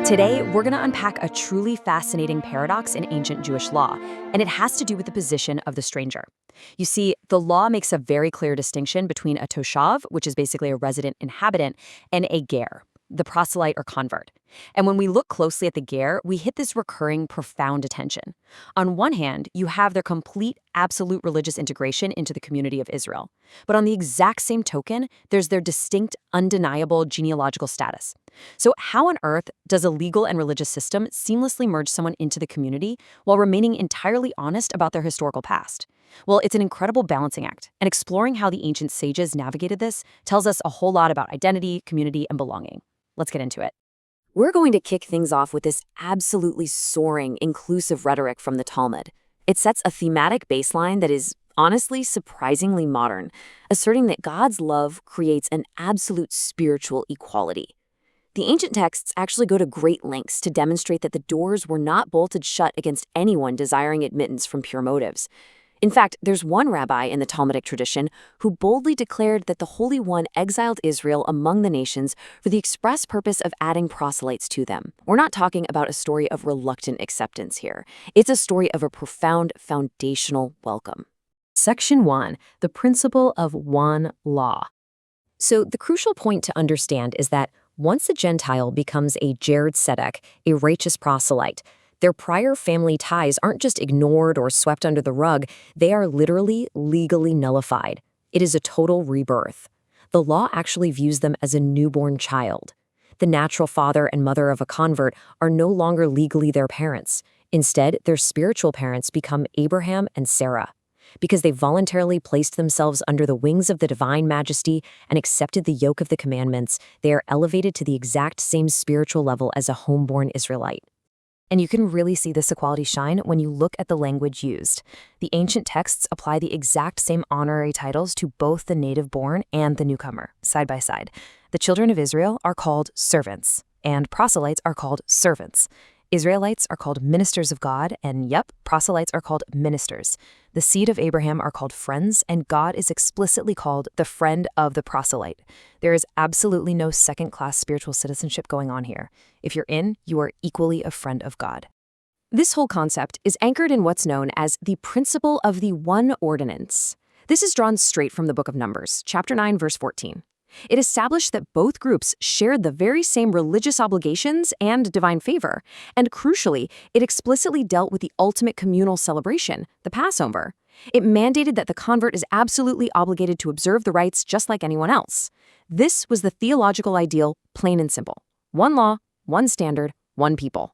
Today, we're going to unpack a truly fascinating paradox in ancient Jewish law, and it has to do with the position of the stranger. You see, the law makes a very clear distinction between a toshav, which is basically a resident inhabitant, and a ger, the proselyte or convert. And when we look closely at the ger, we hit this recurring, profound attention. On one hand, you have their complete, absolute religious integration into the community of Israel. But on the exact same token, there's their distinct, undeniable genealogical status. So how on earth does a legal and religious system seamlessly merge someone into the community while remaining entirely honest about their historical past? Well, it's an incredible balancing act, and exploring how the ancient sages navigated this tells us a whole lot about identity, community, and belonging. Let's get into it. We're going to kick things off with this absolutely soaring, inclusive rhetoric from the Talmud. It sets a thematic baseline that is honestly surprisingly modern, asserting that God's love creates an absolute spiritual equality. The ancient texts actually go to great lengths to demonstrate that the doors were not bolted shut against anyone desiring admittance from pure motives. In fact, there's one rabbi in the Talmudic tradition who boldly declared that the Holy One exiled Israel among the nations for the express purpose of adding proselytes to them. We're not talking about a story of reluctant acceptance here. It's a story of a profound foundational welcome. Section 1, the principle of one law. So the crucial point to understand is that once a Gentile becomes a tzedek, a righteous proselyte, their prior family ties aren't just ignored or swept under the rug, they are literally legally nullified. It is a total rebirth. The law actually views them as a newborn child. The natural father and mother of a convert are no longer legally their parents. Instead, their spiritual parents become Abraham and Sarah. Because they voluntarily placed themselves under the wings of the divine majesty and accepted the yoke of the commandments, they are elevated to the exact same spiritual level as a homeborn Israelite. And you can really see this equality shine when you look at the language used. The ancient texts apply the exact same honorary titles to both the native-born and the newcomer, side by side. The children of Israel are called servants, and proselytes are called servants. Israelites are called ministers of God, and proselytes are called ministers. The seed of Abraham are called friends, and God is explicitly called the friend of the proselyte. There is absolutely no second-class spiritual citizenship going on here. If you're in, you are equally a friend of God. This whole concept is anchored in what's known as the principle of the one ordinance. This is drawn straight from the book of Numbers, chapter 9, verse 14. It established that both groups shared the very same religious obligations and divine favor, and crucially, it explicitly dealt with the ultimate communal celebration, the Passover. It mandated that the convert is absolutely obligated to observe the rites just like anyone else. This was the theological ideal, plain and simple. One law, one standard, one people.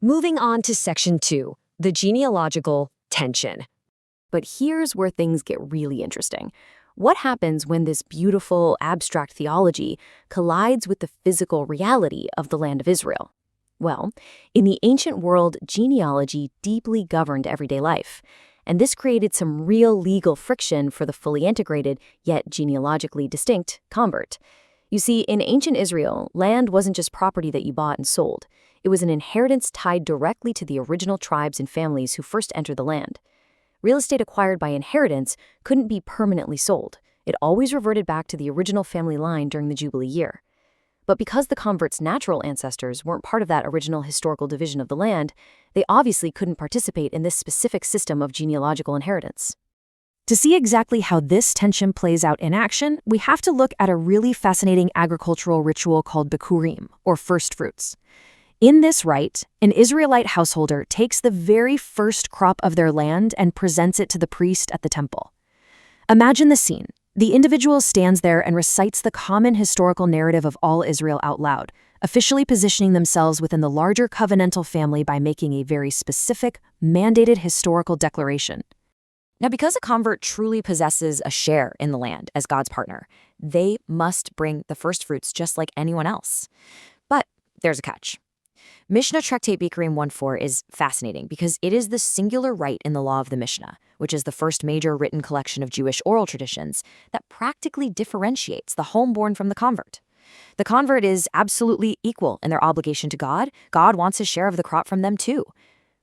Moving on to section 2, the genealogical tension. But here's where things get really interesting. What happens when this beautiful, abstract theology collides with the physical reality of the land of Israel? Well, in the ancient world, genealogy deeply governed everyday life, and this created some real legal friction for the fully integrated, yet genealogically distinct, convert. You see, in ancient Israel, land wasn't just property that you bought and sold. It was an inheritance tied directly to the original tribes and families who first entered the land. Real estate acquired by inheritance couldn't be permanently sold. It always reverted back to the original family line during the Jubilee year. But because the convert's natural ancestors weren't part of that original historical division of the land, they obviously couldn't participate in this specific system of genealogical inheritance. To see exactly how this tension plays out in action, we have to look at a really fascinating agricultural ritual called bikurim, or first fruits. In this rite, an Israelite householder takes the very first crop of their land and presents it to the priest at the temple. Imagine the scene. The individual stands there and recites the common historical narrative of all Israel out loud, officially positioning themselves within the larger covenantal family by making a very specific, mandated historical declaration. Now, because a convert truly possesses a share in the land as God's partner, they must bring the first fruits just like anyone else. But there's a catch. Mishnah Tractate Bikurim 1.4 is fascinating because it is the singular rite in the law of the Mishnah, which is the first major written collection of Jewish oral traditions, that practically differentiates the homeborn from the convert. The convert is absolutely equal in their obligation to God. God wants his share of the crop from them too.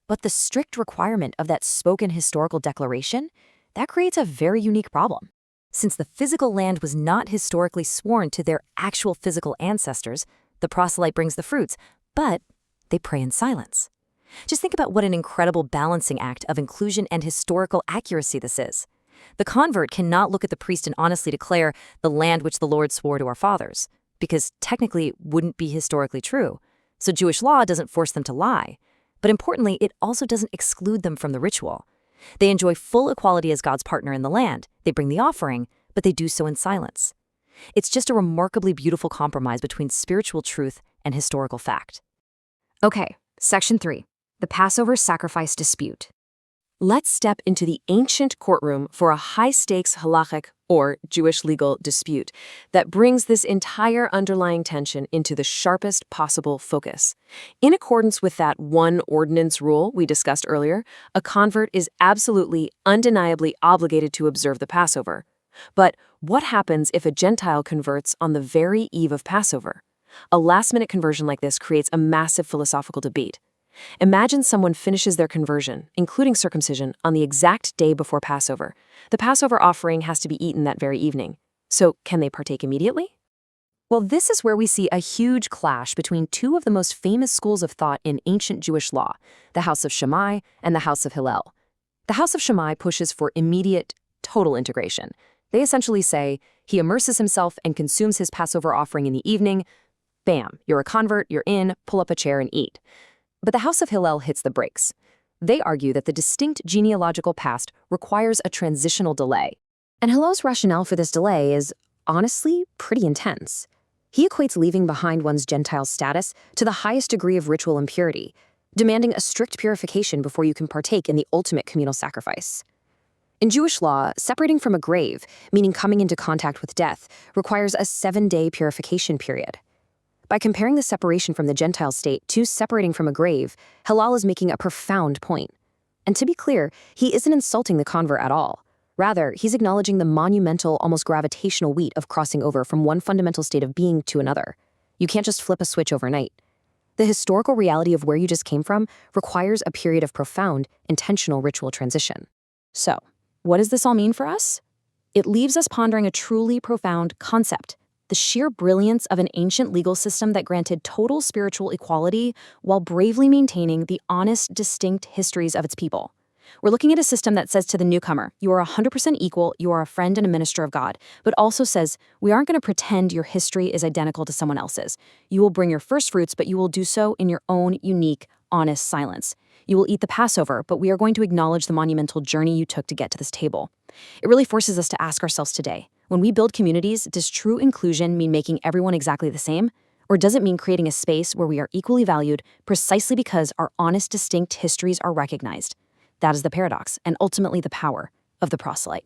But the strict requirement of that spoken historical declaration, that creates a very unique problem. Since the physical land was not historically sworn to their actual physical ancestors, the proselyte brings the fruits, but they pray in silence. Just think about what an incredible balancing act of inclusion and historical accuracy this is. The convert cannot look at the priest and honestly declare the land which the Lord swore to our fathers, because technically it wouldn't be historically true. So Jewish law doesn't force them to lie. But importantly, it also doesn't exclude them from the ritual. They enjoy full equality as God's partner in the land. They bring the offering, but they do so in silence. It's just a remarkably beautiful compromise between spiritual truth and historical fact. Okay, Section 3, the Passover sacrifice dispute. Let's step into the ancient courtroom for a high-stakes halachic, or Jewish legal dispute, that brings this entire underlying tension into the sharpest possible focus. In accordance with that one ordinance rule we discussed earlier, a convert is absolutely, undeniably obligated to observe the Passover. But what happens if a Gentile converts on the very eve of Passover? A last-minute conversion like this creates a massive philosophical debate. Imagine someone finishes their conversion, including circumcision, on the exact day before Passover. The Passover offering has to be eaten that very evening. So, can they partake immediately? Well, this is where we see a huge clash between two of the most famous schools of thought in ancient Jewish law, the House of Shammai and the House of Hillel. The House of Shammai pushes for immediate, total integration. They essentially say, he immerses himself and consumes his Passover offering in the evening. Bam, you're a convert, you're in, pull up a chair and eat. But the House of Hillel hits the brakes. They argue that the distinct genealogical past requires a transitional delay. And Hillel's rationale for this delay is, honestly, pretty intense. He equates leaving behind one's Gentile status to the highest degree of ritual impurity, demanding a strict purification before you can partake in the ultimate communal sacrifice. In Jewish law, separating from a grave, meaning coming into contact with death, requires a 7-day purification period. By comparing the separation from the Gentile state to separating from a grave, Hillel is making a profound point. And to be clear, he isn't insulting the convert at all. Rather, he's acknowledging the monumental, almost gravitational weight of crossing over from one fundamental state of being to another. You can't just flip a switch overnight. The historical reality of where you just came from requires a period of profound, intentional ritual transition. So, what does this all mean for us? It leaves us pondering a truly profound concept: the sheer brilliance of an ancient legal system that granted total spiritual equality while bravely maintaining the honest, distinct histories of its people. We're looking at a system that says to the newcomer, you are 100% equal, you are a friend and a minister of God, but also says, we aren't going to pretend your history is identical to someone else's. You will bring your first fruits, but you will do so in your own unique, honest silence. You will eat the Passover, but we are going to acknowledge the monumental journey you took to get to this table. It really forces us to ask ourselves today, when we build communities, does true inclusion mean making everyone exactly the same? Or does it mean creating a space where we are equally valued precisely because our honest, distinct histories are recognized? That is the paradox, and ultimately the power of the proselyte.